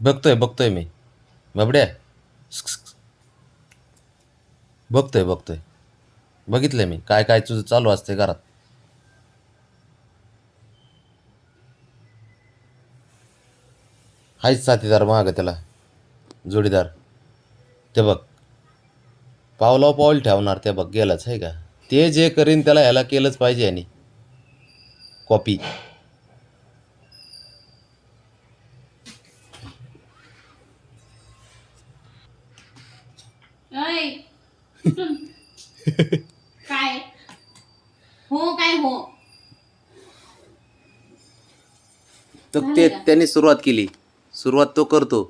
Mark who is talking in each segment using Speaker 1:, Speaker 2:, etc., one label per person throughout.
Speaker 1: बघतोय बघतोय मी. बाबड्या. बघतोय बघतोय. बघितलंय मी काय काय तुझं चालू असते घरात. हाच साथीदार माग त्याला. जोडीदार. ते बघ. पावलाव पाऊल ठेवणार ते बघ गेलाच आहे का. ते जे करीन त्याला ह्याला केलंच पाहिजे आणि कॉपी.
Speaker 2: ऐ कुठून काय हो काय हो
Speaker 1: तर
Speaker 2: झालंय
Speaker 1: ते
Speaker 2: का?
Speaker 1: त्यांनी सुरुवात केली. सुरुवात तो करतो.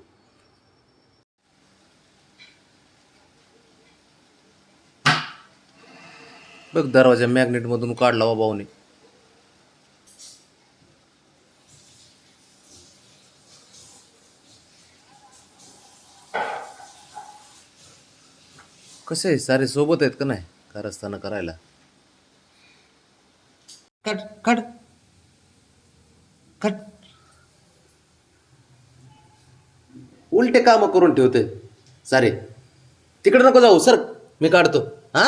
Speaker 1: बघ दरवाजा मॅग्नेट मधून काढला भाऊने. कसे आहे सारे सोबत आहेत का नाही कारस्थानं करायला. Cut cut cut. उलटे काम करून ठेवते सारे. तिकडे नको जाऊ सर. मी काढतो. हा.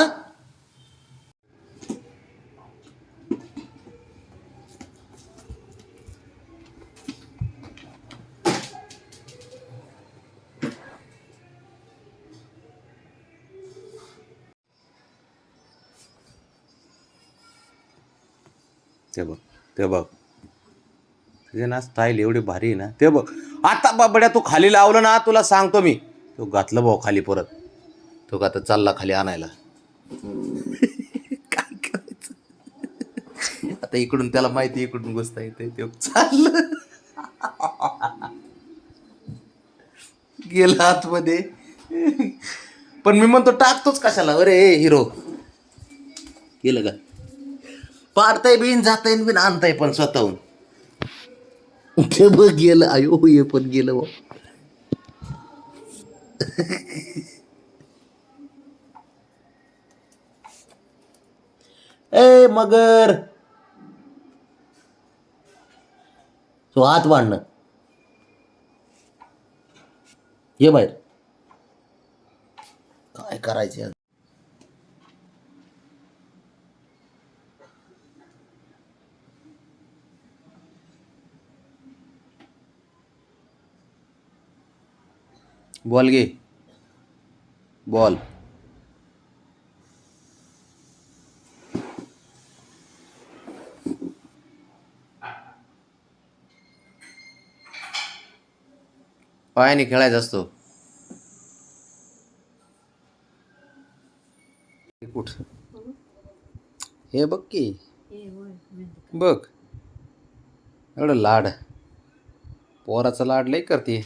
Speaker 1: ते बघ. ते बघ. तुझे ना स्टाईल एवढी भारी आहे ना. ते बघ. आता बाबड्या तू खाली लावलं ना तुला सांगतो मी. तो घातलं भाऊ खाली परत. तो आता चालला खाली आणायला. काय करायचं. आता इकडून त्याला माहिती इकडून घुसता येते ते चाललं. गेला आतमध्ये. पण मी म्हणतो टाकतोच कशाला. अरे हिरो. गेलं का. पाडताय बिन जाताय बिन आणताय पण स्वतःहून. ते बघ गेलं. आयो हे पण गेलं बा. ए मगर. तो हात वाढणं. ये बाहेर. काय करायचे. बॉल घे. बॉल. पायाने खेळायचा असतो. कुठ हे बघ की. बघ एवढं लाड. पोराचा लाड लय करते.